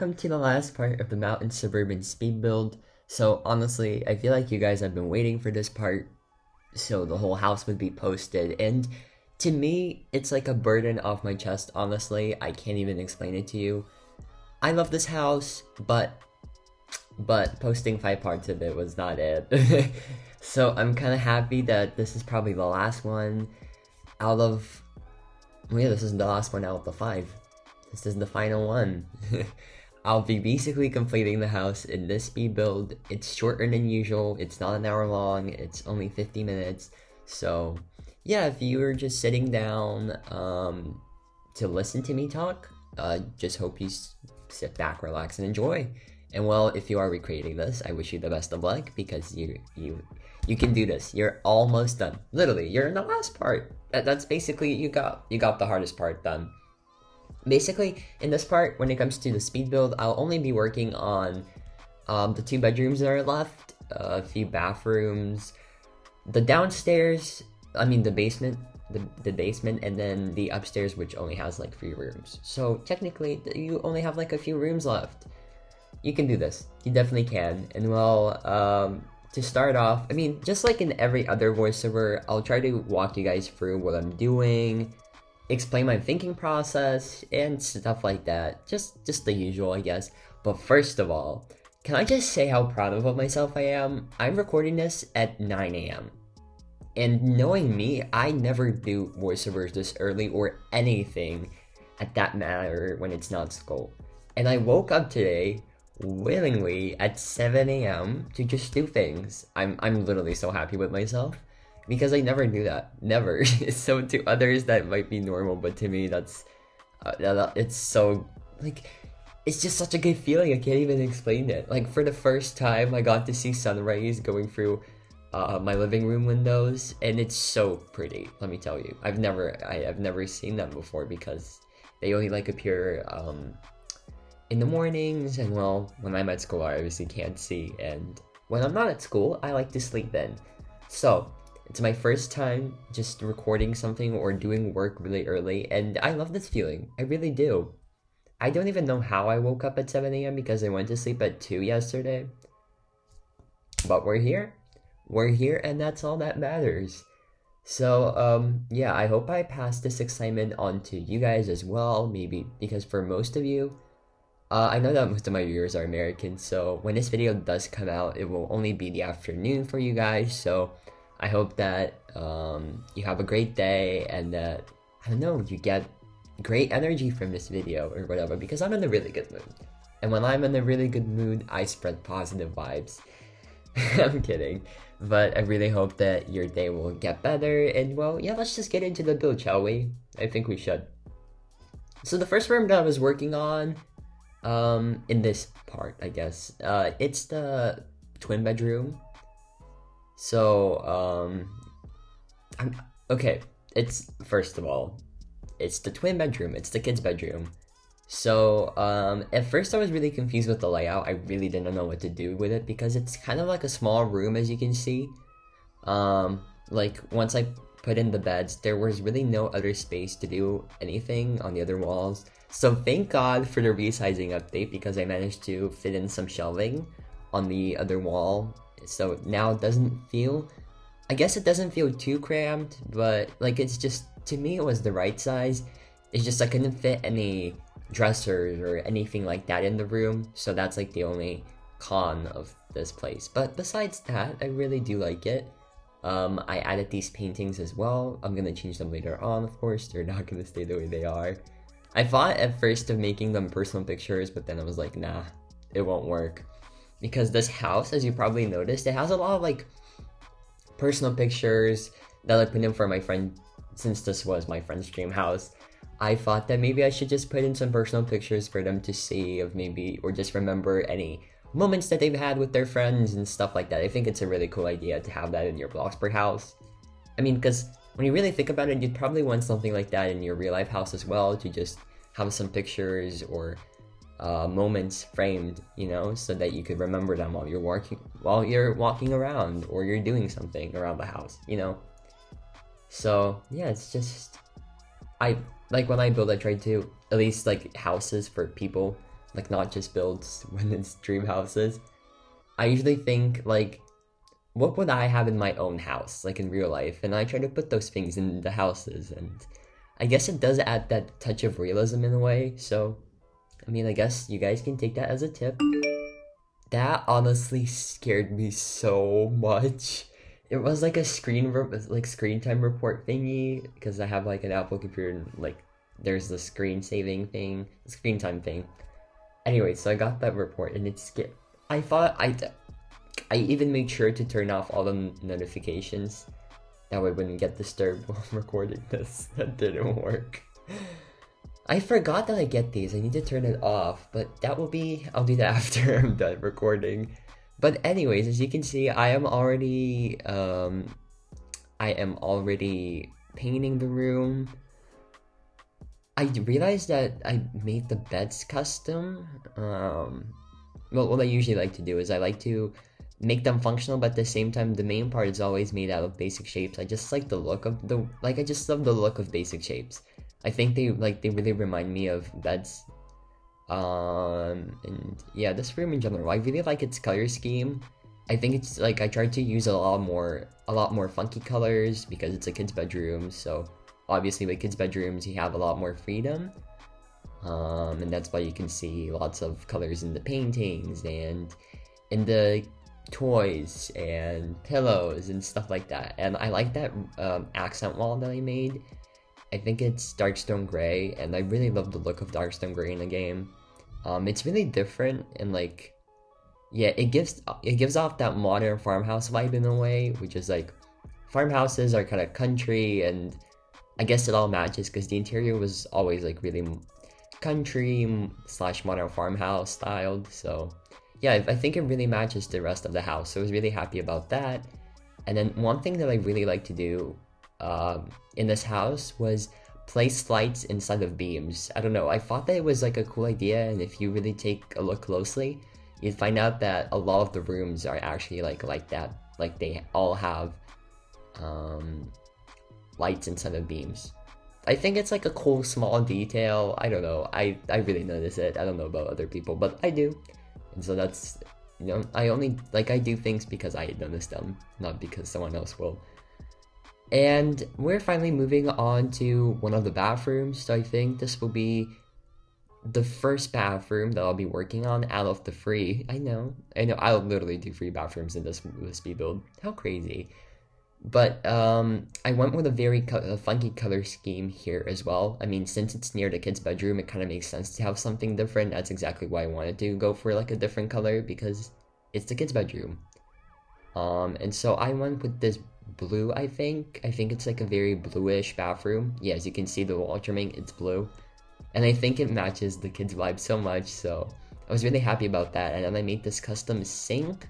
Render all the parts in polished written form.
welcome to the last part of the Mountain Suburban speed build. So honestly, I feel like you guys have been waiting for this part, so the whole house would be posted, and to me, it's like a burden off my chest, honestly. I can't even explain it to you. I love this house, but posting 5 parts of it was not it. So I'm kind of happy that this is probably the last one out of, well, yeah, this is the last one out of the 5. This is the final one. I'll be basically completing the house in this speed build. It's shorter than usual. It's not an hour long. It's only 50 minutes. So yeah, if you were just sitting down to listen to me talk, just hope you sit back, relax, and enjoy. And well, if you are recreating this, I wish you the best of luck because you can do this. You're almost done. Literally, you're in the last part. That's basically you got the hardest part done. Basically, in this part, when it comes to the speed build, I'll only be working on the 2 bedrooms that are left, a few bathrooms, the downstairs, the basement, the basement, and then the upstairs, which only has like 3 rooms. So technically, you only have like a few rooms left. You can do this. You definitely can. And well, to start off, just like in every other voiceover, I'll try to walk you guys through what I'm doing, explain my thinking process, and stuff like that. Just the usual, I guess. But first of all, can I just say how proud of myself I am? I'm recording this at 9 a.m. And knowing me, I never do voiceovers this early or anything at that matter when it's not school. And I woke up today willingly at 7 a.m. to just do things. I'm literally so happy with myself. Because I never do that. Never. So to others that might be normal, but to me that's it's so, like, it's just such a good feeling. I can't even explain it. Like, for the first time I got to see sun rays going through my living room windows, and it's so pretty, let me tell you. I've never seen them before because they only like appear in the mornings, and well, when I'm at school I obviously can't see, and when I'm not at school I like to sleep in. So it's my first time just recording something or doing work really early, and I love this feeling. I really do. I don't even know how I woke up at 7 a.m. because I went to sleep at 2 yesterday. But we're here. We're here, and that's all that matters. So, yeah, I hope I pass this excitement on to you guys as well, maybe, because for most of you, I know that most of my viewers are American, so when this video does come out, it will only be the afternoon for you guys, so I hope that you have a great day and that, I don't know, you get great energy from this video or whatever, because I'm in a really good mood. And when I'm in a really good mood, I spread positive vibes. I'm kidding. But I really hope that your day will get better. And well, yeah, let's just get into the build, shall we? I think we should. So the first room that I was working on, in this part, I guess, it's the twin bedroom. So, okay, first of all, it's the twin bedroom, it's the kid's bedroom. So, at first I was really confused with the layout. I really didn't know what to do with it because it's kind of like a small room, as you can see. Like, once I put in the beds, there was really no other space to do anything on the other walls. So thank God for the resizing update because I managed to fit in some shelving on the other wall. So now it doesn't feel, I guess it doesn't feel too cramped, but like it's just, to me it was the right size. It's just I couldn't fit any dressers or anything like that in the room, so that's like the only con of this place. But besides that, I really do like it. I added these paintings as well. I'm gonna change them later on, of course. They're not gonna stay the way they are. I thought at first of making them personal pictures, but then I was like, nah, it won't work. Because this house, as you probably noticed, it has a lot of like personal pictures that I put in for my friend. Since this was my friend's dream house, I thought that maybe I should just put in some personal pictures for them to see, of maybe, or just remember any moments that they've had with their friends and stuff like that. I think it's a really cool idea to have that in your Bloxburg house. Because when you really think about it, you'd probably want something like that in your real life house as well, to just have some pictures or moments framed, so that you could remember them while you're walking around or you're doing something around the house, So yeah, it's just, I like when I build, I try to, at least like houses for people, like not just builds when it's dream houses. I usually think like, what would I have in my own house, like in real life? And I try to put those things in the houses, and I guess it does add that touch of realism in a way. So, I mean, I guess you guys can take that as a tip. That honestly scared me so much. It was like a screen time report thingy because I have like an Apple computer and like there's the screen saving thing, screen time thing. Anyway, so I got that report and it's scared. I thought I even made sure to turn off all the notifications. That way I wouldn't get disturbed while I'm recording this. That didn't work. I forgot that I get these. I need to turn it off, but I'll do that after I'm done recording. But anyways, as you can see, I am already painting the room. I realized that I made the beds custom. Well, what I usually like to do is I like to make them functional, but at the same time, the main part is always made out of basic shapes. I just like the look of I just love the look of basic shapes. I think they really remind me of beds. And yeah, this room in general, I really like its color scheme. I think it's like I tried to use a lot more funky colors because it's a kid's bedroom. So obviously with kids' bedrooms, you have a lot more freedom. And that's why you can see lots of colors in the paintings and in the toys and pillows and stuff like that. And I like that accent wall that I made. I think it's Darkstone Gray, and I really love the look of Darkstone Gray in the game. It's really different, and like, yeah, it gives off that modern farmhouse vibe in a way, which is like, farmhouses are kind of country, and I guess it all matches because the interior was always like really country / modern farmhouse styled. So yeah, I think it really matches the rest of the house. So I was really happy about that. And then one thing that I really like to do in this house was place lights inside of beams. I don't know, I thought that it was like a cool idea, and if you really take a look closely, you'd find out that a lot of the rooms are actually like that. Like they all have lights inside of beams. I think it's like a cool small detail. I don't know, I really notice it. I don't know about other people, but I do. And so that's, you know, I do things because I notice them, not because someone else will. And we're finally moving on to one of the bathrooms, so I think this will be the first bathroom that I'll be working on out of the free. I know, I'll literally do free bathrooms in this speed build. How crazy. But I went with a very funky color scheme here as well. I mean, since it's near the kid's bedroom, it kind of makes sense to have something different. That's exactly why I wanted to go for like a different color, because it's the kid's bedroom. And so I went with this blue, I think it's like a very bluish bathroom. Yeah, as you can see the wall trimming, it's blue, and I think it matches the kids vibe so much, so I was really happy about that. And then I made this custom sink.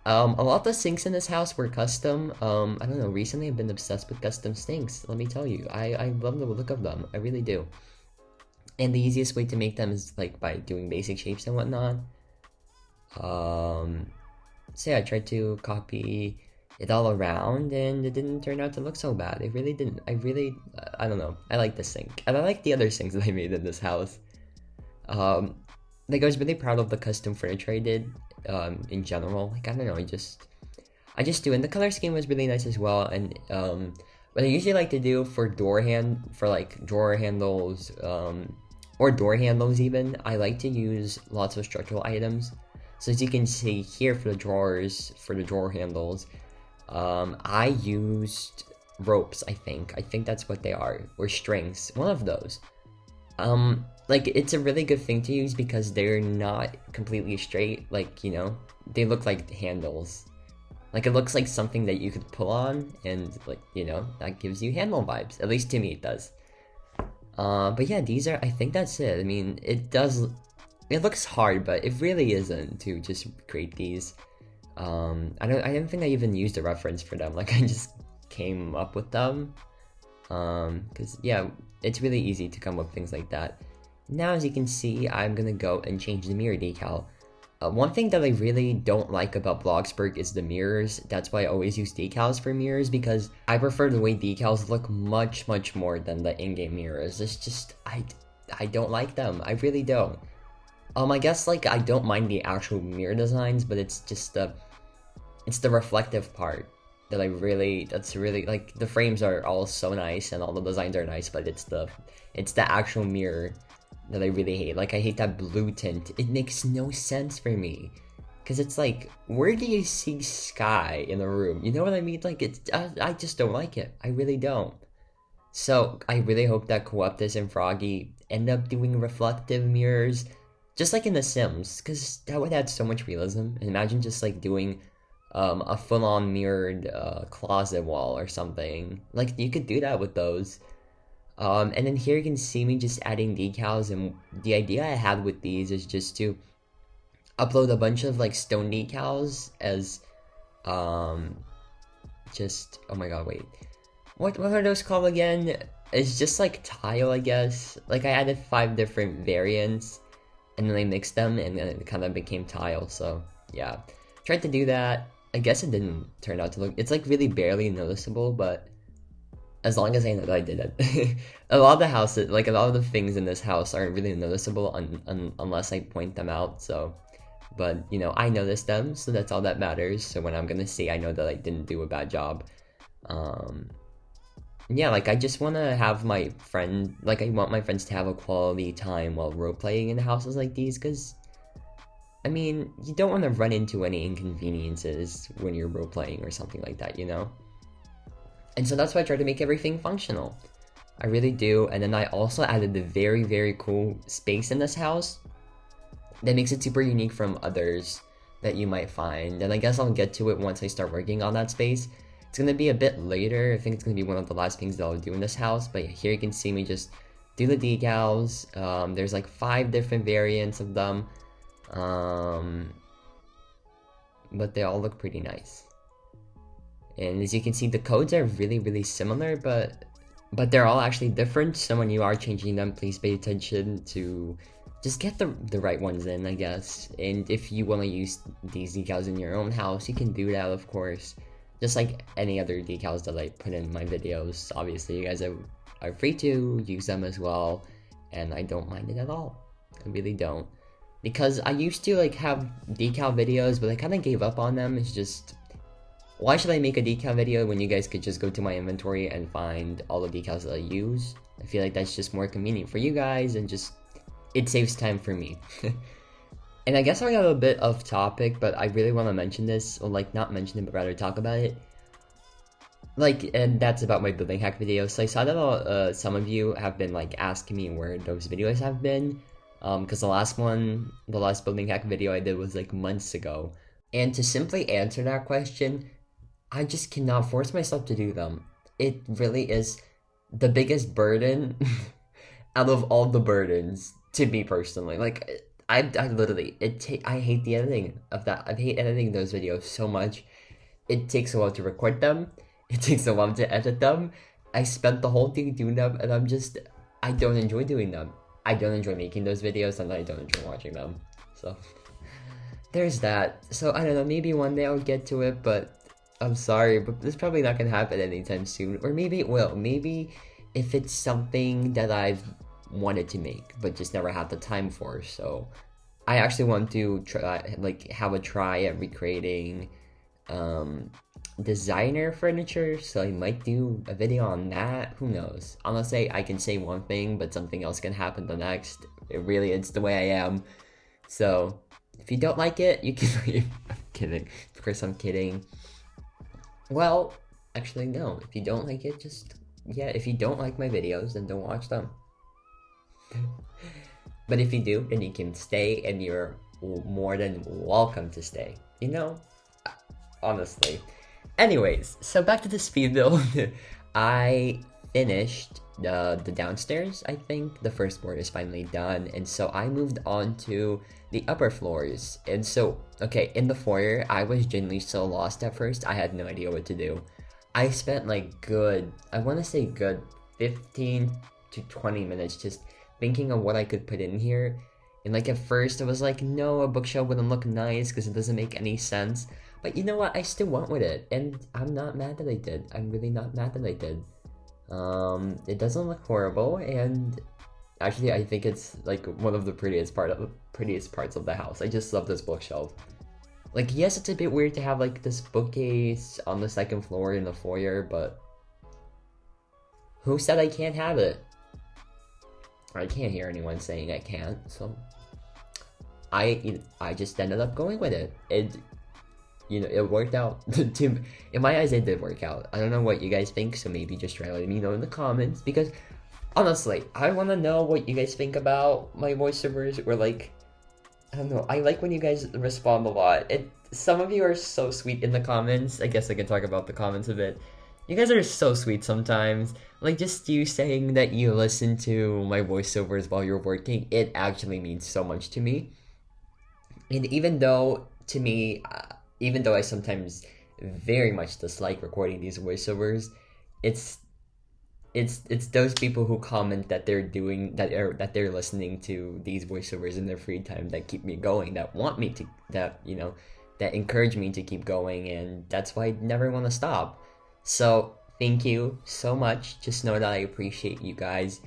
A lot of the sinks in this house were custom. I don't know, recently I've been obsessed with custom sinks, let me tell you. I love the look of them, I really do. And the easiest way to make them is like by doing basic shapes and whatnot. So yeah, I tried to copy it all around, and it didn't turn out to look so bad. It really didn't. I don't know. I like the sink, and I like the other sinks that I made in this house. Like I was really proud of the custom furniture I did. In general, like I don't know, I just do, and the color scheme was really nice as well. And what I usually like to do for drawer handles, or door handles even, I like to use lots of structural items. So as you can see here for the drawers, for the drawer handles, I used ropes, I think that's what they are, or strings, one of those. Like it's a really good thing to use because they're not completely straight, like, you know, they look like handles. Like it looks like something that you could pull on, and like, you know, that gives you handle vibes, at least to me it does. But yeah, I think that's it. I mean, it looks hard, but it really isn't to just create these. I don't think I even used a reference for them, like I just came up with them. Because yeah, it's really easy to come up with things like that. Now, as you can see, I'm gonna go and change the mirror decal. One thing that I really don't like about Bloxburg is the mirrors. That's why I always use decals for mirrors, because I prefer the way decals look much more than the in-game mirrors. It's just, I don't like them, I really don't. I guess like I don't mind the actual mirror designs, but it's just the reflective part that that's really like the frames are all so nice and all the designs are nice, but it's the actual mirror that I really hate. Like I hate that blue tint. It makes no sense for me. Cause it's like, where do you see sky in a room? You know what I mean? Like I just don't like it. I really don't. So I really hope that Coeptus and Froggy end up doing reflective mirrors, just like in The Sims, because that would add so much realism. And imagine just like doing a full-on mirrored closet wall or something. Like you could do that with those. And then here you can see me just adding decals, and the idea I had with these is just to upload a bunch of like stone decals as um just oh my god, wait. What are those called again? It's just like tile, I guess. Like I added 5 different variants and then I mixed them and then it kind of became tile. So yeah, tried to do that. I guess it didn't turn out to look. It's like really barely noticeable, but as long as I know that I did it. A lot of the houses, like a lot of the things in this house aren't really noticeable unless I point them out. So, but you know, I noticed them, so that's all that matters. So when I'm gonna see, I know that I didn't do a bad job. Um, yeah, like I just want to have my friend, like I want my friends to have a quality time while role playing in houses like these, because I mean, you don't want to run into any inconveniences when you're role playing or something like that, you know? And so that's why I try to make everything functional. I really do. And then I also added the very, very cool space in this house that makes it super unique from others that you might find. And I guess I'll get to it once I start working on that space. It's going to be a bit later. I think it's going to be one of the last things that I'll do in this house. But here you can see me just do the decals. There's like 5 different variants of them. But they all look pretty nice. And as you can see, the codes are really, really similar, but they're all actually different. So when you are changing them, please pay attention to just get the right ones in, I guess. And if you want to use these decals in your own house, you can do that, of course. Just like any other decals that I put in my videos. Obviously, you guys are free to use them as well. And I don't mind it at all. I really don't. Because I used to like have decal videos, but I kind of gave up on them. It's just, why should I make a decal video when you guys could just go to my inventory and find all the decals that I use? I feel like that's just more convenient for you guys and just, it saves time for me. And I guess I got a bit off topic, but I really want to mention this, or like not mention it, but rather talk about it. Like, and that's about my building hack videos. So I saw that some of you have been like asking me where those videos have been. Because the last building hack video I did was like months ago. And to simply answer that question, I just cannot force myself to do them. It really is the biggest burden out of all the burdens to me personally. Like, I literally, I hate the editing of that. I hate editing those videos so much. It takes a while to record them. It takes a while to edit them. I spent the whole thing doing them, and I don't enjoy doing them. I don't enjoy making those videos, and I don't enjoy watching them. So, there's that. So, I don't know, maybe one day I'll get to it, but I'm sorry, but it's probably not gonna happen anytime soon. Or maybe it will. Maybe if it's something that I've wanted to make, but just never had the time for. So, I actually want to try, like, have a try at recreating designer furniture, so I might do a video on that. Who knows? Honestly, I can say one thing, but something else can happen the next. It's the way I am. So, if you don't like it, you can leave. I'm kidding. Of course, I'm kidding. Well, actually, no. If you don't like it, if you don't like my videos, then don't watch them. But if you do, then you can stay, and you're more than welcome to stay. You know? Honestly. Anyways, so back to the speed build. I finished the downstairs, I think. The first floor is finally done, and so I moved on to the upper floors. And so, okay, in the foyer, I was genuinely so lost at first. I had no idea what to do. I spent like I want to say good 15 to 20 minutes just thinking of what I could put in here. And like at first I was like, no, a bookshelf wouldn't look nice because it doesn't make any sense. But you know what? I still went with it, and I'm not mad that I did. I'm really not mad that I did. It doesn't look horrible, and Actually, I think it's like one of the prettiest parts of the house. I just love this bookshelf. Like, yes, it's a bit weird to have like this bookcase on the second floor in the foyer, but who said I can't have it? I can't hear anyone saying I can't, so I just ended up going with it. It worked out. In my eyes, it did work out. I don't know what you guys think, so maybe just try letting me know in the comments, because honestly, I want to know what you guys think about my voiceovers, or like, I don't know, I like when you guys respond a lot. Some of you are so sweet in the comments. I guess I can talk about the comments a bit. You guys are so sweet sometimes. Like, just you saying that you listen to my voiceovers while you're working, it actually means so much to me. And even though, to me, even though I sometimes very much dislike recording these voiceovers, it's those people who comment that they're listening to these voiceovers in their free time that keep me going, that want me to, that encourage me to keep going, and that's why I never want to stop. So thank you so much. Just know that I appreciate you guys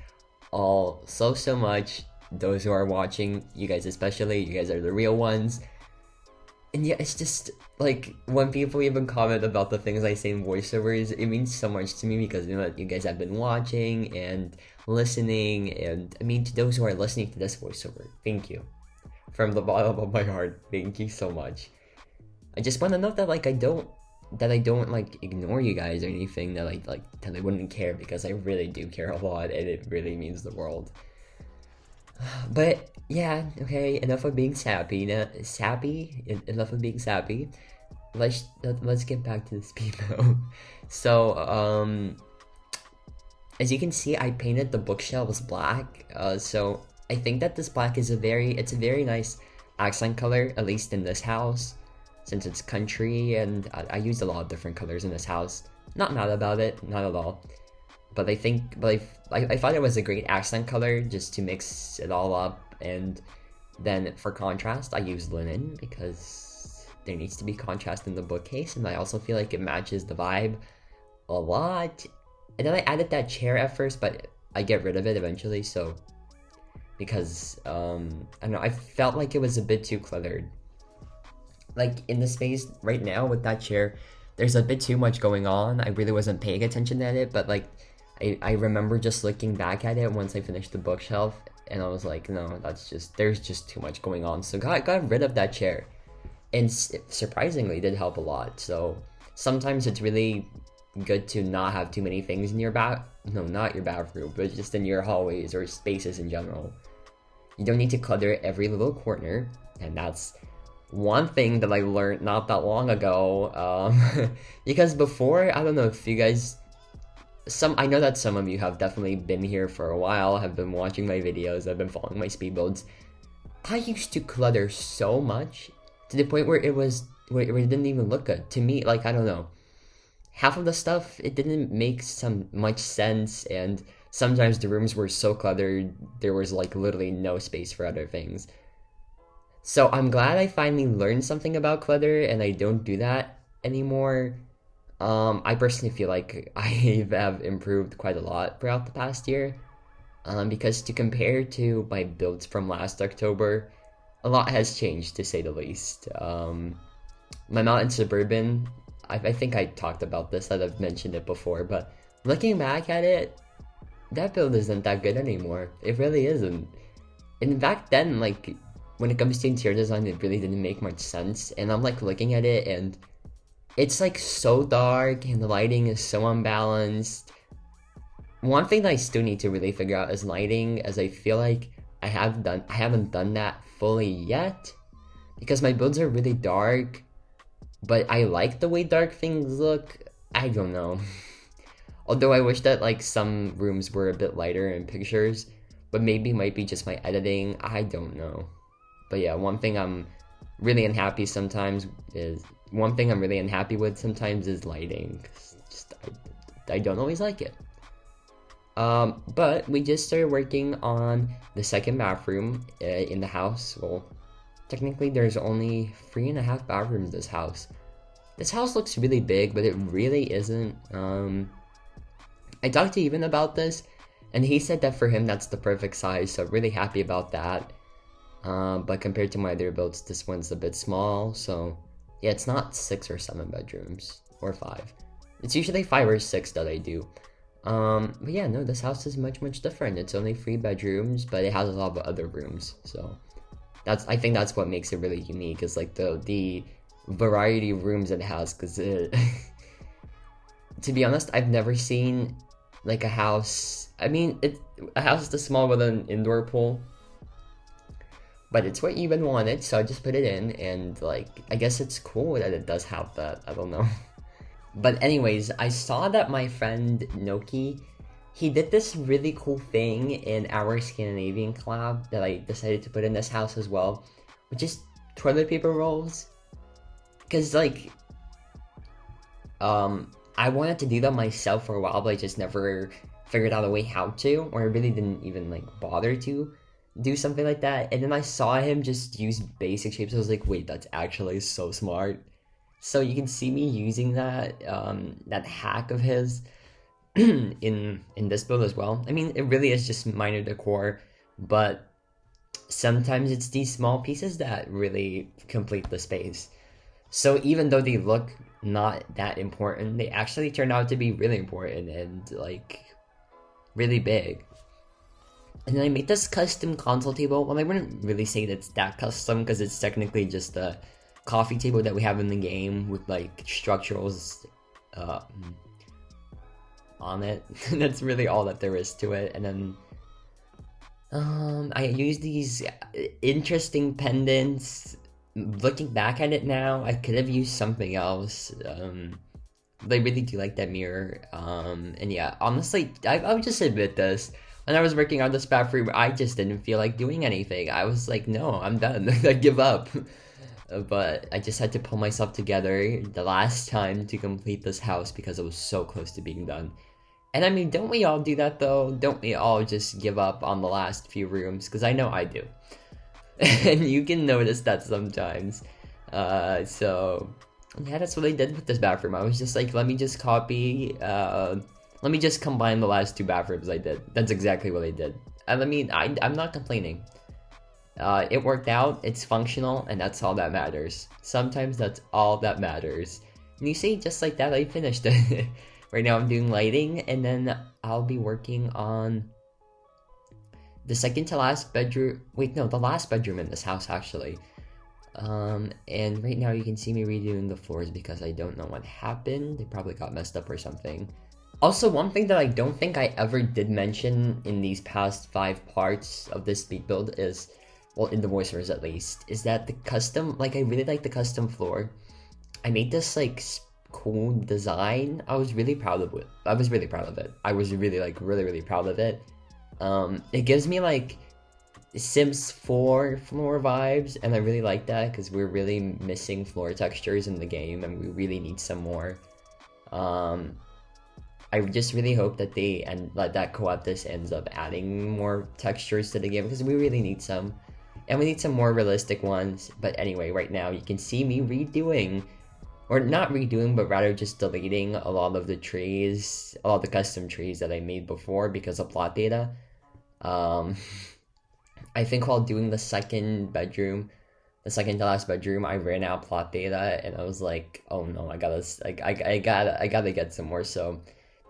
all so much. Those who are watching, you guys especially, you guys are the real ones. And yeah, it's just like when people even comment about the things I say in voiceovers, it means so much to me, because you guys have been watching and listening, and I mean, to those who are listening to this voiceover, thank you from the bottom of my heart. Thank you so much. I just want to note that I don't like ignore you guys or anything, that I wouldn't care, because I really do care a lot, and it really means the world. But yeah, okay, enough of being sappy. Enough of being sappy. Let's get back to the speedbuild. So as you can see, I painted the bookshelves black. So I think that this black is a very nice accent color, at least in this house, since it's country, and I used a lot of different colors in this house. Not mad about it, not at all. But I thought it was a great accent color, just to mix it all up. And then for contrast, I used linen, because there needs to be contrast in the bookcase, and I also feel like it matches the vibe a lot. And then I added that chair at first, but I get rid of it eventually, so because I don't know, I felt like it was a bit too cluttered. Like, in the space right now with that chair, there's a bit too much going on. I really wasn't paying attention at it, but like, I remember just looking back at it once I finished the bookshelf, and I was like, no, there's just too much going on. So got rid of that chair, and surprisingly did help a lot. So sometimes it's really good to not have too many things in your not your bathroom, but just in your hallways or spaces in general. You don't need to clutter every little corner, and that's one thing that I learned not that long ago. Because before, I don't know if you guys, I know that some of you have definitely been here for a while, have been watching my videos, have been following my speed builds. I used to clutter so much to the point where it didn't even look good to me. Like, I don't know, half of the stuff, it didn't make much sense, and sometimes the rooms were so cluttered there was like literally no space for other things. So I'm glad I finally learned something about clutter, and I don't do that anymore. I personally feel like I have improved quite a lot throughout the past year, because to compare to my builds from last October, a lot has changed, to say the least. My mountain Suburban, I think I talked about this, I've mentioned it before, but looking back at it, that build isn't that good anymore. It really isn't. And back then, like, when it comes to interior design, it really didn't make much sense, and I'm like looking at it, and it's like so dark, and the lighting is so unbalanced. One thing that I still need to really figure out is lighting, as I feel like I haven't done that fully yet, because my builds are really dark, but I like the way dark things look. I don't know. Although I wish that like some rooms were a bit lighter in pictures, but maybe it might be just my editing. I don't know. But yeah, one thing I'm really unhappy with sometimes is lighting. I don't always like it. But we just started working on the second bathroom in the house. Well, technically there's only 3.5 bathrooms in this house. This house looks really big, but it really isn't. I talked to Even about this, And he said that for him that's the perfect size, so really happy about that. But compared to my other builds, this one's a bit small, so yeah, it's not 6 or 7 bedrooms, or 5. It's usually 5 or 6 that I do. But yeah, no, this house is much, much different. It's only 3 bedrooms, but it has a lot of other rooms, so I think that's what makes it really unique, is like the variety of rooms it has, because to be honest, I've never seen like a house, a house this small with an indoor pool, but it's what you even wanted, so I just put it in, and like, I guess it's cool that it does have that, I don't know. But anyways, I saw that my friend Noki, he did this really cool thing in our Scandinavian collab that I decided to put in this house as well, which is toilet paper rolls. Cause like, I wanted to do that myself for a while, but I just never figured out a way how to, or I really didn't even like bother to do something like that. And then I saw him just use basic shapes. I was like, wait, that's actually so smart. So you can see me using that that hack of his in this build as well. I mean, it really is just minor decor, but sometimes it's these small pieces that really complete the space. So even though they look not that important, they actually turn out to be really important and like really big. And then I made this custom console table. Well, I wouldn't really say that it's that custom because it's technically just a coffee table that we have in the game with like structurals on it. That's really all that there is to it. And then I use these interesting pendants. Looking back at it now, I could have used something else. But I really do like that mirror. And yeah, honestly, I'll just admit this. When I was working on this bathroom, I just didn't feel like doing anything. I was like, no, I'm done. I give up. But I just had to pull myself together the last time to complete this house because it was so close to being done. And I mean, don't we all do that though? Don't we all just give up on the last few rooms? Because I know I do. And you can notice that sometimes. So yeah, that's what I did with this bathroom. I was just like, let me just let me just combine the last 2 bathrooms I did. That's exactly what I did. And I mean, I'm not complaining. It worked out, it's functional, and that's all that matters. Sometimes that's all that matters. And you see, just like that, I finished it. Right now I'm doing lighting, and then I'll be working on the second to last bedroom. Wait, no, the last bedroom in this house, actually. And right now you can see me redoing the floors because I don't know what happened. They probably got messed up or something. Also, one thing that I don't think I ever did mention in these past 5 parts of this speed build is, well, in the voiceovers at least, is that the custom, like, I really like the custom floor. I made this, like, cool design. I was really proud of it. I was really proud of it. I was really, like, really proud of it. It gives me, like, Sims 4 floor vibes, and I really like that because we're really missing floor textures in the game, and we really need some more. I just really hope that that Coeptus ends up adding more textures to the game because we really need some. And we need some more realistic ones. But anyway, right now you can see me redoing, or not redoing, but rather just deleting a lot of the trees, a lot of the custom trees that I made before because of plot data. I think while doing the second to last bedroom, I ran out of plot data, and I was like, oh no, I gotta get some more. So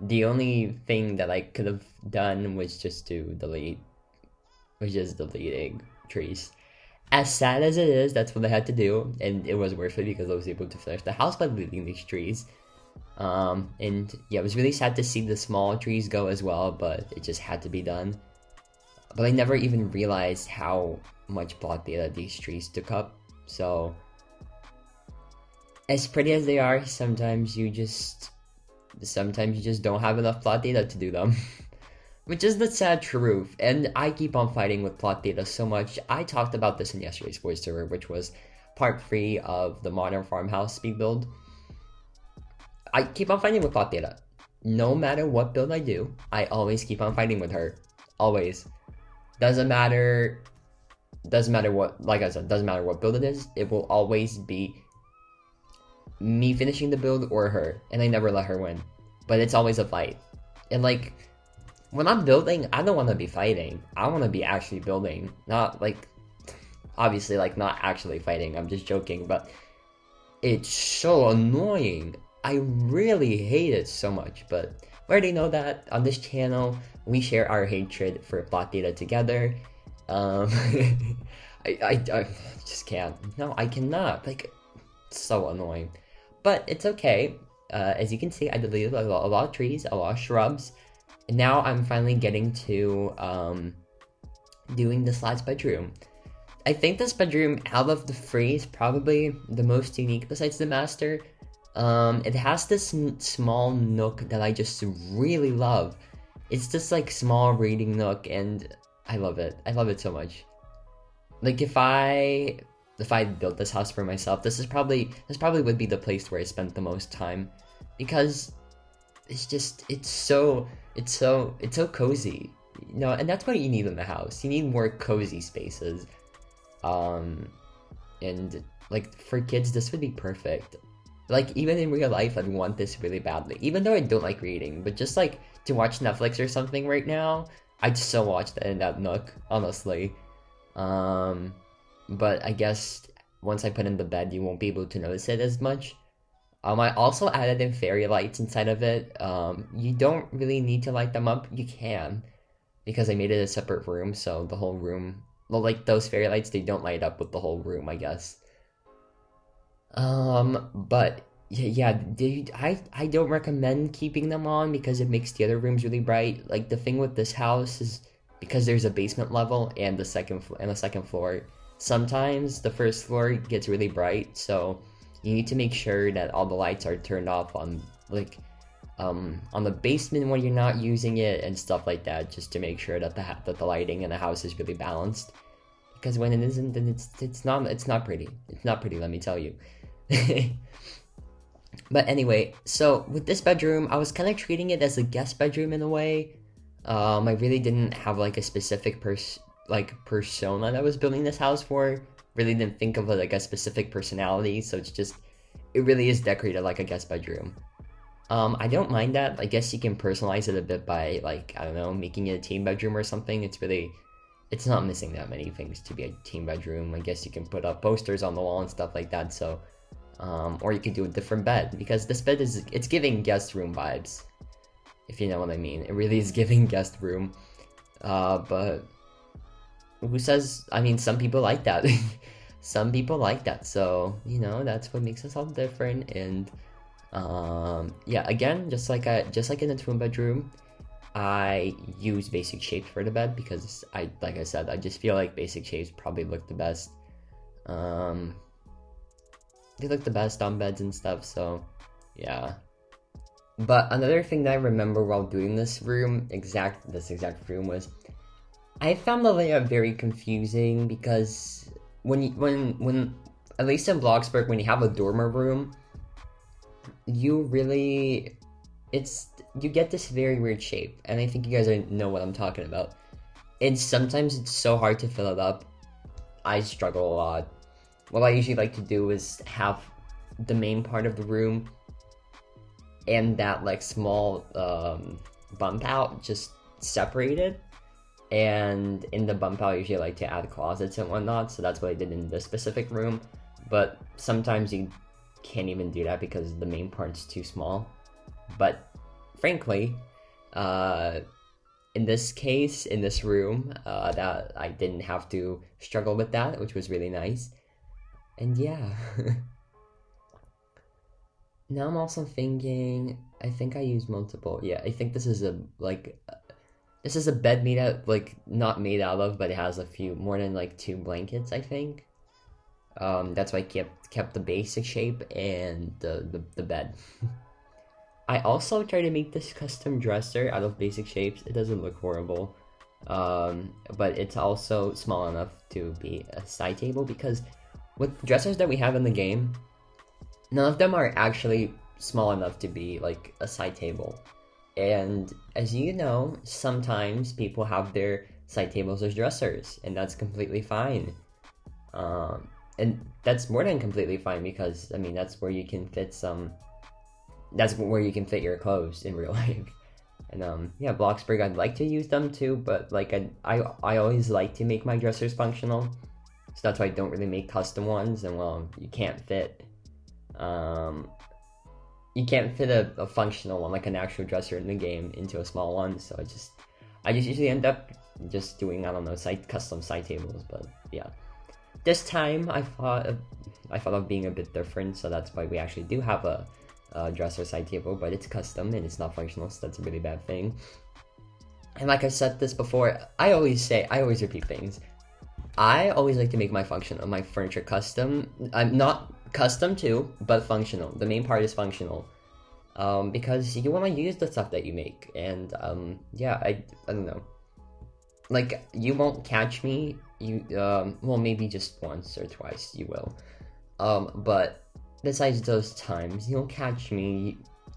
the only thing that I could have done was just to deleting trees. As sad as it is, that's what I had to do, and it was worth it because I was able to finish the house by deleting these trees. And yeah, it was really sad to see the small trees go as well, but it just had to be done. But I never even realized how much plot data these trees took up. So, as pretty as they are, sometimes you just don't have enough plot data to do them. Which is the sad truth, and I keep on fighting with plot data so much. I talked about this in yesterday's voiceover, which was part 3 of the Modern Farmhouse speed build. I keep on fighting with plot data. No matter what build I do, I always keep on fighting with her. Always. Doesn't matter what, like I said, doesn't matter what build it is, it will always be me finishing the build or her, and I never let her win. But it's always a fight. And like, when I'm building, I don't want to be fighting. I want to be actually building, not like, obviously, like, not actually fighting. I'm just joking, but it's so annoying. I really hate it so much, but we already know that on this channel, we share our hatred for plot data together. I just can't. No, I cannot. Like, it's so annoying. But it's okay. As you can see, I deleted a lot of trees, a lot of shrubs. And now I'm finally getting to doing this last bedroom. I think this bedroom, out of the three, is probably the most unique besides the master. It has this small nook that I just really love. It's this like small reading nook, and I love it. I love it so much. Like if I built this house for myself, this probably would be the place where I spent the most time, because it's so cozy. You know, and that's what you need in the house. You need more cozy spaces. And like for kids, this would be perfect. Like even in real life, I'd want this really badly. Even though I don't like reading, but just like to watch Netflix or something right now, I'd so watch that in that nook, honestly. But I guess once I put in the bed, you won't be able to notice it as much. I also added in fairy lights inside of it. You don't really need to light them up. You can, because I made it a separate room, so the whole room, well, like those fairy lights, they don't light up with the whole room, I guess. But yeah, dude, I don't recommend keeping them on because it makes the other rooms really bright. Like the thing with this house is because there's a basement level and the second floor. Sometimes the first floor gets really bright, so you need to make sure that all the lights are turned off on like on the basement when you're not using it and stuff like that, just to make sure that the lighting in the house is really balanced. Because when it isn't, then it's not pretty. It's not pretty, let me tell you. But anyway, so with this bedroom, I was kind of treating it as a guest bedroom in a way. I really didn't have like a specific persona that I was building this house for. Really didn't think of like a specific personality, so it really is decorated like a guest bedroom. I don't mind that. I guess you can personalize it a bit by like, I don't know, making it a team bedroom or something. It's not missing that many things to be a team bedroom. I guess you can put up posters on the wall and stuff like that. So, or you could do a different bed, because this bed it's giving guest room vibes, if you know what I mean. It really is giving guest room. But who says? I mean, some people like that. Some people like that. So you know, that's what makes us all different. And yeah, again, just like in a twin bedroom, I use basic shapes for the bed because like I said, I just feel like basic shapes probably look the best. They look the best on beds and stuff, so yeah. But another thing that I remember while doing this exact room was, I found the layout very confusing, because when at least in Bloxburg, when you have a dormer room, you get this very weird shape, and I think you guys know what I'm talking about. And sometimes it's so hard to fill it up. I struggle a lot. What I usually like to do is have the main part of the room and that like small bump out just separated. And in the bump out, I usually like to add closets and whatnot, so that's what I did in this specific room. But sometimes you can't even do that because the main part's too small. But frankly, in this case, in this room, that I didn't have to struggle with that, which was really nice. And yeah. Now I'm also thinking, I think I use multiple. Yeah, I think this is a bed made out, like, not made out of, but it has more than like 2 blankets, I think. That's why I kept the basic shape and the bed. I also try to make this custom dresser out of basic shapes. It doesn't look horrible. But it's also small enough to be a side table, because with dressers that we have in the game, none of them are actually small enough to be like a side table. And as you know, sometimes people have their side tables as dressers, and that's completely fine. And that's more than completely fine, because I mean, that's where you can fit your clothes in real life. And yeah, Bloxburg, I'd like to use them too, but like I always like to make my dressers functional, so that's why I don't really make custom ones. And well, you can't fit a functional one, like an actual dresser in the game, into a small one. So I just usually end up just doing, I don't know, custom side tables. But yeah, this time I thought of being a bit different, so that's why we actually do have a dresser side table, but it's custom and it's not functional, so that's a really bad thing. And like I said this before, I always repeat things. I always like to make my furniture custom. I'm not custom too, but functional. The main part is functional, because you want to use the stuff that you make. And yeah, I don't know. Like, you won't catch me. Well, maybe just once or twice you will. But besides those times, you'll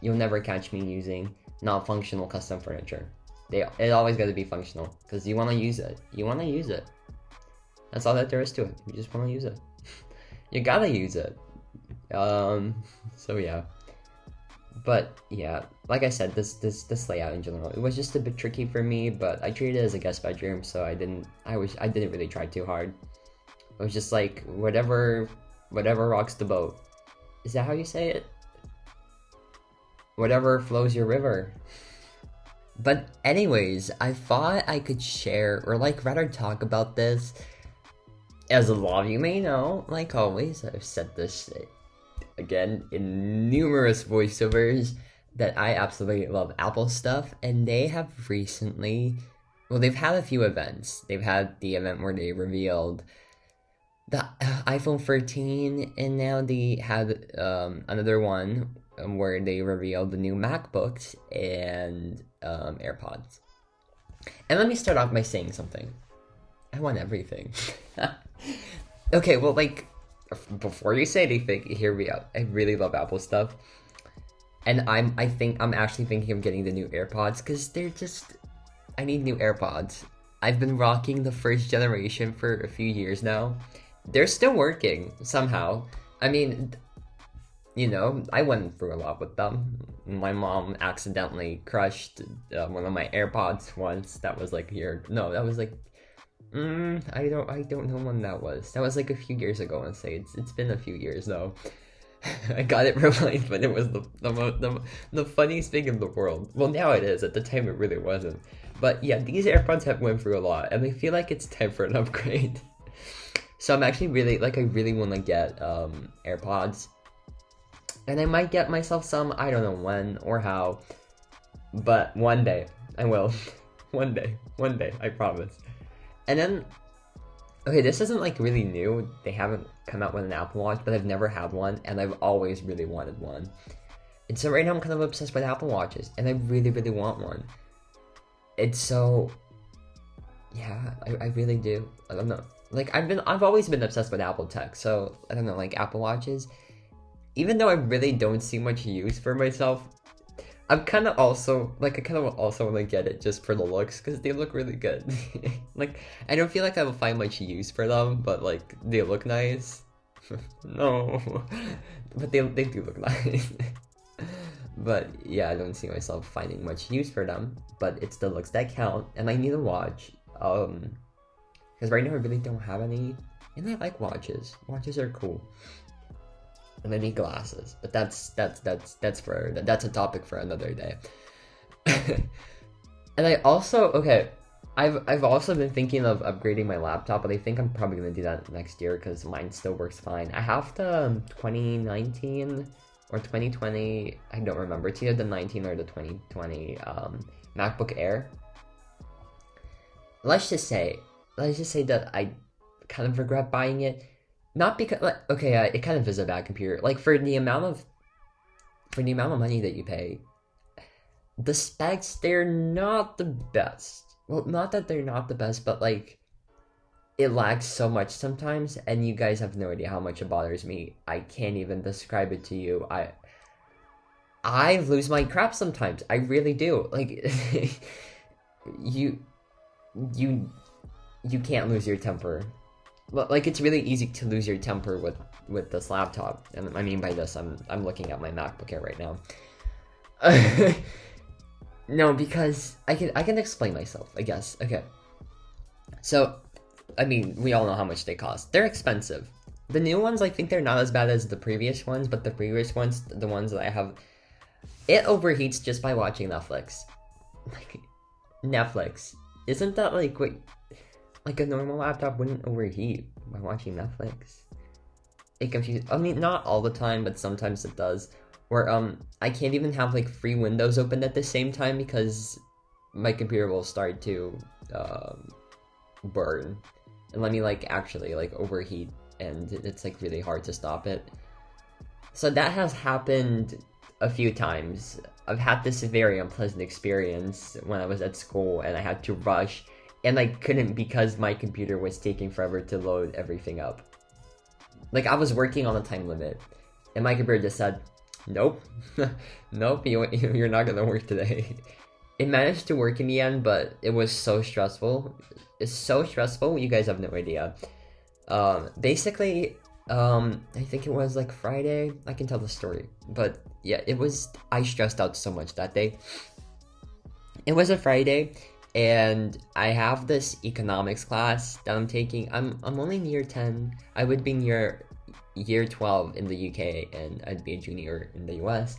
never catch me using not functional custom furniture. It always got to be functional, because you want to use it. That's all that there is to it. You just want to use it. You gotta use it. So yeah. But yeah, like I said, this layout in general, it was just a bit tricky for me, but I treated it as a guest bedroom, so I didn't really try too hard. It was just like, whatever rocks the boat. Is that how you say it? Whatever flows your river. But anyways, I thought I could share, or like rather talk about this. As a lot of you may know, like always, I've said this again in numerous voiceovers, that I absolutely love Apple stuff, and they have recently, well, they've had a few events. They've had the event where they revealed the iPhone 13, and now they had another one where they revealed the new MacBooks and AirPods. And let me start off by saying something. I want everything. Okay, well, like, before you say anything, hear me out. I really love Apple stuff. And I'm actually thinking of getting the new AirPods, because I need new AirPods. I've been rocking the first generation for a few years now. They're still working, somehow. I mean, you know, I went through a lot with them. My mom accidentally crushed one of my AirPods once. That was like I don't know when that was. That was like a few years ago. I'd say it's been a few years though. I got it replaced, but it was the funniest thing in the world. Well, now it is. At the time, it really wasn't. But yeah, these AirPods have went through a lot, and I feel like it's time for an upgrade. So I'm actually I really want to get AirPods, and I might get myself some. I don't know when or how, but one day I will. one day, I promise. And then, okay, this isn't like really new. They haven't come out with an Apple Watch, but I've never had one, and I've always really wanted one. And so right now I'm kind of obsessed with Apple Watches, and I really, really want one. It's so, yeah, I really do. I don't know. Like, I've always been obsessed with Apple tech, so I don't know, like Apple Watches. Even though I really don't see much use for myself, I kind of also want to get it just for the looks, because they look really good. Like, I don't feel like I will find much use for them, but like, they look nice. No, but they do look nice. But yeah, I don't see myself finding much use for them, but it's the looks that count, and I need a watch. Because right now I really don't have any, and I like watches. Watches are cool. And I need glasses, but that's a topic for another day. And I also, I've also been thinking of upgrading my laptop, but I think I'm probably gonna do that next year because mine still works fine. I have the 2019 or 2020, I don't remember. It's either the 19 or the 2020 MacBook Air. Let's just say that I kind of regret buying it. Not because, like, it kind of is a bad computer. Like, for the amount of money that you pay, the specs, they're not the best. Well, not that they're not the best, but like, it lags so much sometimes, and you guys have no idea how much it bothers me. I can't even describe it to you. I lose my crap sometimes. I really do. Like, you can't lose your temper. Like, it's really easy to lose your temper with this laptop, and I mean by this, I'm looking at my MacBook Air right now. No, because I can explain myself, I guess. Okay. So, I mean, we all know how much they cost. They're expensive. The new ones, I think they're not as bad as the previous ones, but the previous ones, the ones that I have, it overheats just by watching Netflix. Like, Netflix. Isn't that like what, like a normal laptop wouldn't overheat by watching Netflix? It confuses, I mean, not all the time, but sometimes it does. Where, I can't even have like three windows open at the same time because my computer will start to, burn and let me like actually like overheat, and it's like really hard to stop it. So that has happened a few times. I've had this very unpleasant experience when I was at school and I had to rush and I couldn't because my computer was taking forever to load everything up. Like I was working on a time limit and my computer just said, nope, nope, you're not gonna work today. It managed to work in the end, but it was so stressful. It's so stressful, you guys have no idea. Basically, I think it was like Friday. I can tell the story, but yeah, I stressed out so much that day. It was a Friday, and I have this economics class that I'm taking. I'm only in year 10. I would be in year 12 in the UK, and I'd be a junior in the US.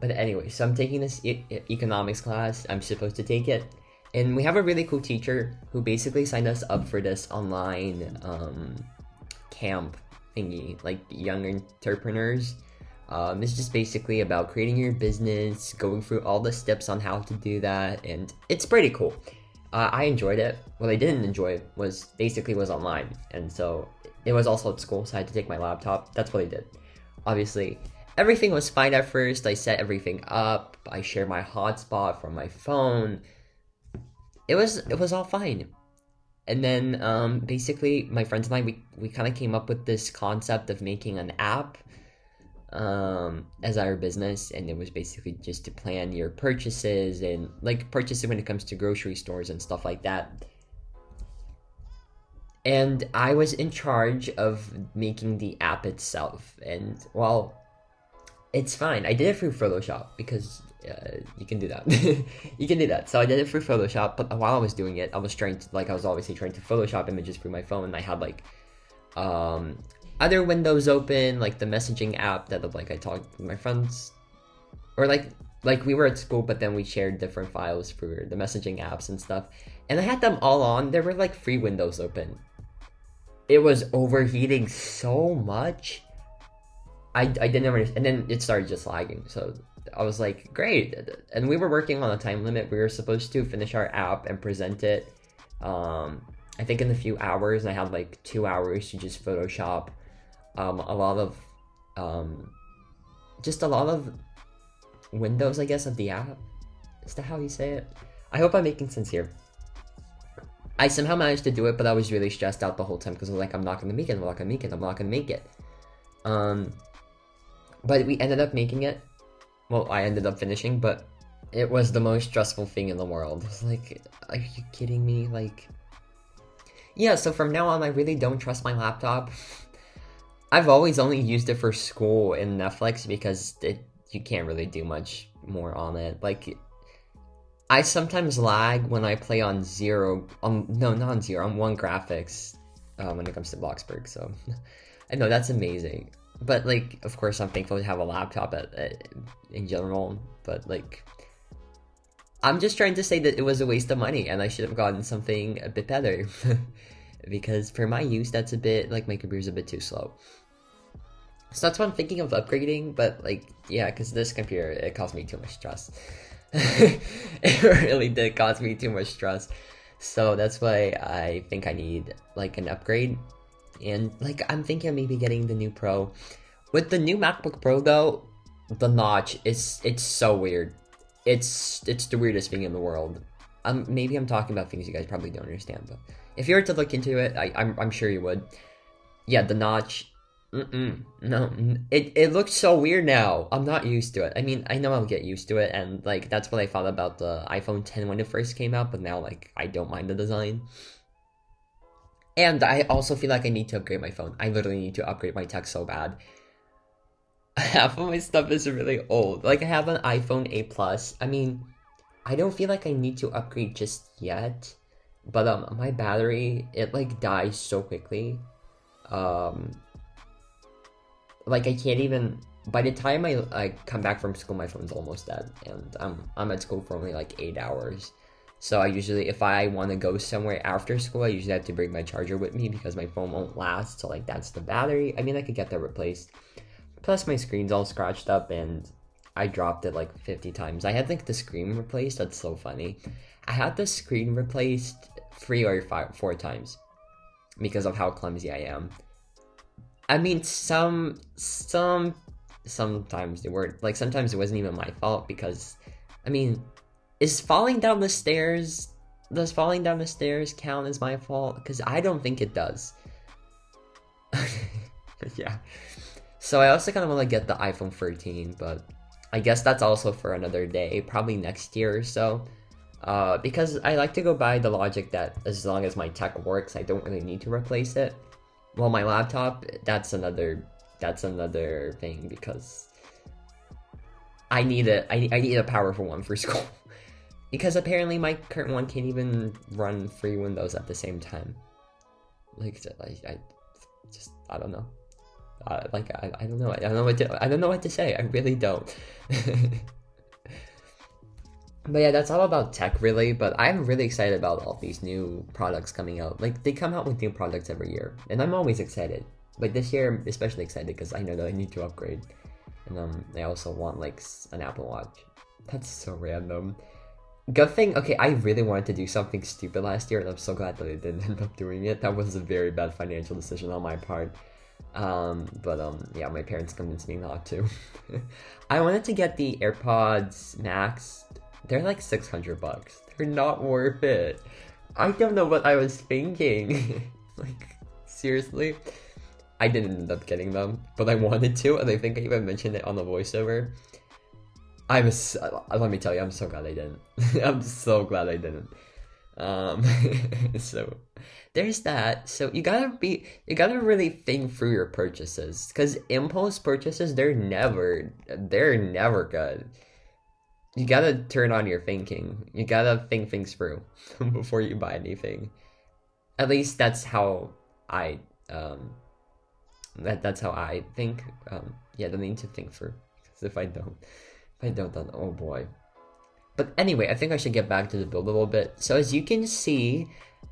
But anyway, so I'm taking this economics class. I'm supposed to take it. And we have a really cool teacher who basically signed us up for this online camp thingy, like young entrepreneurs. It's just basically about creating your business, going through all the steps on how to do that, and it's pretty cool. I enjoyed it. What I didn't enjoy was online, and so it was also at school, so I had to take my laptop. That's what I did. Obviously, everything was fine at first. I set everything up. I shared my hotspot from my phone. It was all fine. And then basically my friends and I we kind of came up with this concept of making an app as our business, and it was basically just to plan your purchases and like purchases when it comes to grocery stores and stuff like that. And I was in charge of making the app itself, and well, it's fine. I did it through Photoshop because you can do that. You can do that. So I did it through Photoshop, but while I was doing it, I was obviously trying to Photoshop images through my phone. I had like other windows open, like the messaging app that like I talked with my friends, or like we were at school, but then we shared different files for the messaging apps and stuff. And I had them all on. There were like 3 windows open. It was overheating so much. I didn't understand, and then it started just lagging. So I was like, great. And we were working on a time limit. We were supposed to finish our app and present it, I think in a few hours. And I had like 2 hours to just Photoshop a lot of just a lot of windows, I guess, of the app. Is that how you say it? I hope I'm making sense here. I somehow managed to do it, but I was really stressed out the whole time because I was like, I'm not gonna make it, I'm not gonna make it, I'm not gonna make it. But we ended up making it. Well, I ended up finishing, but it was the most stressful thing in the world. I was like, are you kidding me? Like, yeah, so from now on, I really don't trust my laptop. I've always only used it for school and Netflix because you can't really do much more on it. Like, I sometimes lag when I play on no, not on zero, on 1 graphics when it comes to Bloxburg, so I know that's amazing. But, like, of course, I'm thankful to have a laptop in general, but, like, I'm just trying to say that it was a waste of money, and I should have gotten something a bit better. Because for my use, that's a bit, like, my computer's a bit too slow. So that's why I'm thinking of upgrading, but, like, yeah, because this computer, it caused me too much stress. It really did cause me too much stress. So that's why I think I need, like, an upgrade. And, like, I'm thinking of maybe getting the new Pro. With the new MacBook Pro, though, the notch, it's so weird. It's the weirdest thing in the world. Maybe I'm talking about things you guys probably don't understand, but if you were to look into it, I'm sure you would. Yeah, the notch, no, it looks so weird now. I'm not used to it. I mean, I know I'll get used to it, and, like, that's what I thought about the iPhone 10 when it first came out, but now, like, I don't mind the design. And I also feel like I need to upgrade my phone. I literally need to upgrade my tech so bad. Half of my stuff is really old. Like, I have an iPhone 8 Plus. I mean, I don't feel like I need to upgrade just yet, but my battery, it like dies so quickly. Um, like I can't even. By the time I come back from school, my phone's almost dead, and I'm at school for only like 8 hours. So I usually, if I want to go somewhere after school, I usually have to bring my charger with me because my phone won't last. So like that's the battery. I mean, I could get that replaced. Plus my screen's all scratched up, and I dropped it like 50 times. I had like the screen replaced. That's so funny. I had the screen replaced 3 or 4 times because of how clumsy I am. I mean, sometimes they were like sometimes it wasn't even my fault because, I mean, is falling down the stairs does falling down the stairs count as my fault? Because I don't think it does. Yeah. So I also kind of want to get the iPhone 13, but I guess that's also for another day, probably next year or so. Because I like to go by the logic that as long as my tech works, I don't really need to replace it. Well, my laptop, that's another thing because I need a powerful one for school. Because apparently my current one can't even run free Windows at the same time. Like I don't know. I don't know. I don't know what to say. I really don't. But yeah, that's all about tech really, but I'm really excited about all these new products coming out. Like, they come out with new products every year, and I'm always excited. But this year, I'm especially excited because I know that I need to upgrade. And I also want, like, an Apple Watch. That's so random. Good thing, okay, I really wanted to do something stupid last year, and I'm so glad that I didn't end up doing it. That was a very bad financial decision on my part. Yeah, my parents convinced me not to. I wanted to get the AirPods Max. They're like $600. They're not worth it. I don't know what I was thinking. Like, seriously? I didn't end up getting them, but I wanted to, and I think I even mentioned it on the voiceover. Let me tell you, I'm so glad I didn't. I'm so glad I didn't. So there's that. So you gotta really think through your purchases, because impulse purchases, they're never good. You gotta turn on your thinking. You gotta think things through before you buy anything. At least that's how I that's how I think. Yeah, the need to think through. Because if I don't, then oh boy. But anyway, I think I should get back to the build a little bit. So as you can see,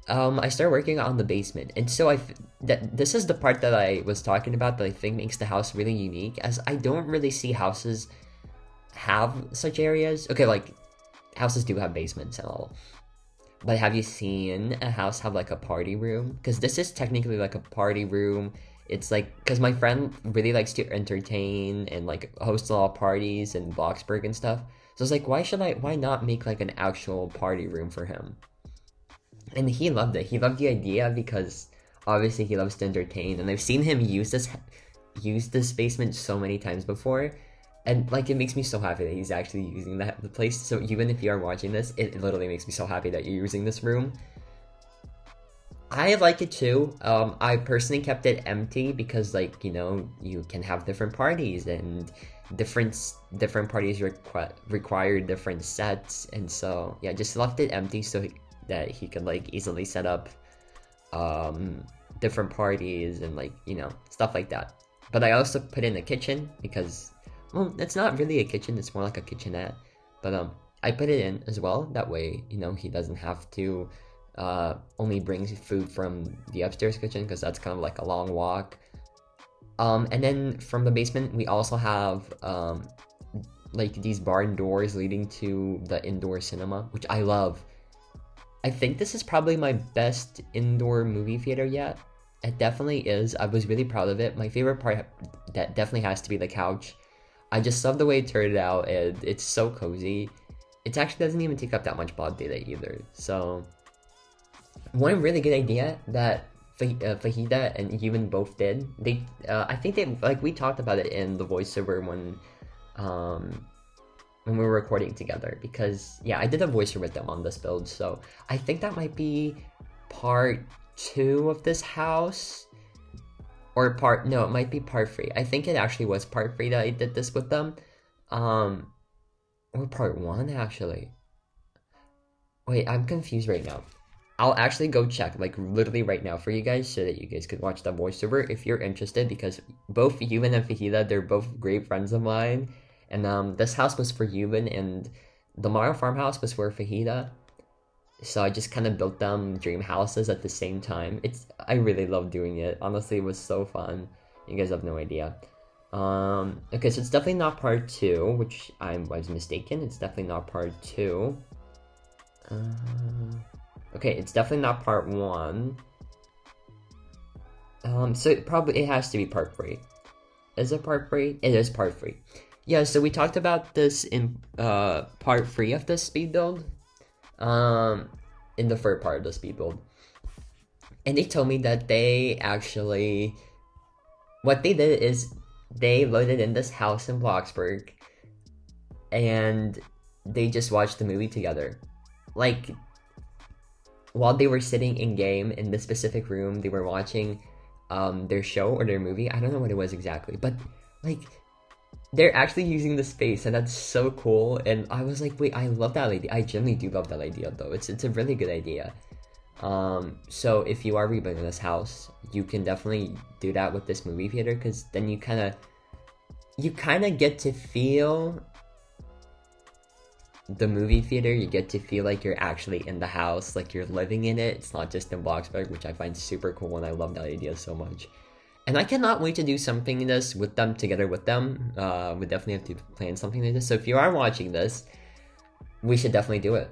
I started working on the basement, and so this is the part that I was talking about that I think makes the house really unique, as I don't really see houses have such areas. Okay, like, houses do have basements and all, but have you seen a house have like a party room? Because this is technically like a party room. It's like, because my friend really likes to entertain and like host a lot of parties in Bloxburg and stuff. So it's like, why not make like an actual party room for him? And he loved it. He loved the idea because obviously he loves to entertain, and I've seen him use this basement so many times before. And like, it makes me so happy that he's actually using the place. So even if you are watching this, it literally makes me so happy that you're using this room. I like it too. I personally kept it empty because, like, you know, you can have different parties, and different parties require different sets, and so yeah, just left it empty so that he could like easily set up different parties and, like, you know, stuff like that. But I also put in a kitchen because, well, it's not really a kitchen, it's more like a kitchenette. But I put it in as well. That way, you know, he doesn't have to only bring food from the upstairs kitchen, because that's kind of like a long walk. And then from the basement, we also have like these barn doors leading to the indoor cinema, which I love. I think this is probably my best indoor movie theater yet. It definitely is. I was really proud of it. My favorite part that definitely has to be the couch. I just love the way it turned out, and it's so cozy. It actually doesn't even take up that much bod data either. So one really good idea that Fahida and Ewan both did. I think they, like, we talked about it in the voiceover when we were recording together, because yeah, I did a voiceover with them on this build. So I think that might be part 2 of this house, or no, it might be part 3. I think it actually was part 3 that I did this with them, or part 1 actually. Wait, I'm confused right now. I'll actually go check, like literally right now for you guys, so that you guys could watch the voiceover if you're interested. Because both Yuban and Fahida, they're both great friends of mine, and this house was for Yuban, and the Mara farmhouse was for Fahida. So I just kind of built them dream houses at the same time. I really love doing it. Honestly, it was so fun. You guys have no idea. Okay, so it's definitely not part 2, which I was mistaken. It's definitely not part 2. Okay, it's definitely not part 1. So it has to be part 3. Is it part 3? It is part 3. Yeah, so we talked about this in part 3 of this speed build. In the third part of the speed build. And they told me that they actually, what they did is they loaded in this house in Bloxburg and they just watched the movie together. Like, while they were sitting in game in this specific room, they were watching their show or their movie. I don't know what it was exactly, but like, they're actually using the space, and that's so cool. And I was like, wait, I love that idea. I genuinely do love that idea, though. It's a really good idea. So if you are rebuilding this house, you can definitely do that with this movie theater, because then you kind of get to feel the movie theater. You get to feel like you're actually in the house, like you're living in it. It's not just in Bloxburg, which I find super cool, and I love that idea so much. And I cannot wait to do something in this with them, together with them. We definitely have to plan something like this. So if you are watching this, we should definitely do it.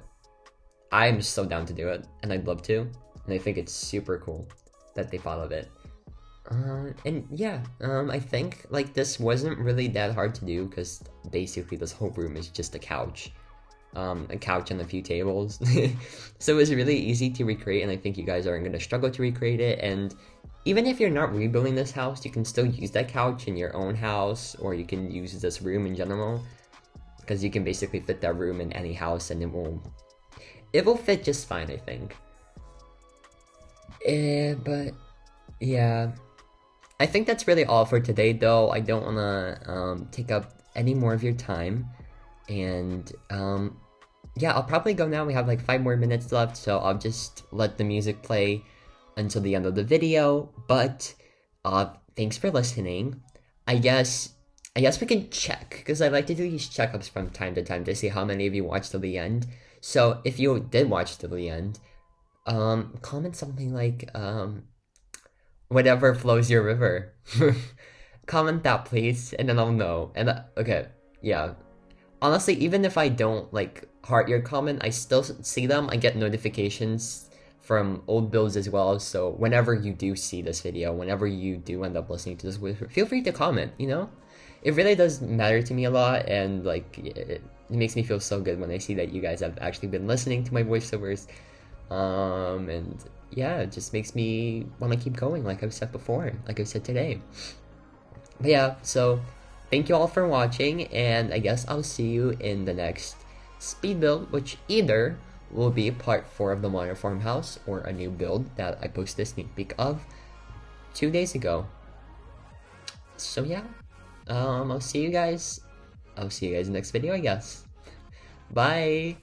I'm so down to do it, and I'd love to. And I think it's super cool that they thought of it. And yeah, I think like this wasn't really that hard to do, because basically this whole room is just a couch and a few tables. So it was really easy to recreate, and I think you guys aren't going to struggle to recreate it. And even if you're not rebuilding this house, you can still use that couch in your own house, or you can use this room in general, because you can basically fit that room in any house, and it will fit just fine, I think. But yeah, I think that's really all for today, though. I don't want to take up any more of your time, and yeah, I'll probably go now. We have like 5 more minutes left, so I'll just let the music play until the end of the video. But thanks for listening. I guess we can check, because I like to do these checkups from time to time to see how many of you watched till the end. So if you did watch till the end, comment something like whatever flows your river. Comment that, please, and then I'll know. And okay, yeah, honestly, even if I don't like heart your comment, I still see them. I get notifications from old builds as well, so whenever you do see this video, whenever you do end up listening to this, feel free to comment, you know? It really does matter to me a lot, and like, it makes me feel so good when I see that you guys have actually been listening to my voiceovers. And yeah, it just makes me want to keep going, like I've said before, like I've said today. But yeah, so thank you all for watching, and I guess I'll see you in the next speed build, which either will be part 4 of the Modern Farmhouse, or a new build that I posted a sneak peek of 2 days ago. So yeah, I'll see you guys in the next video, I guess. Bye!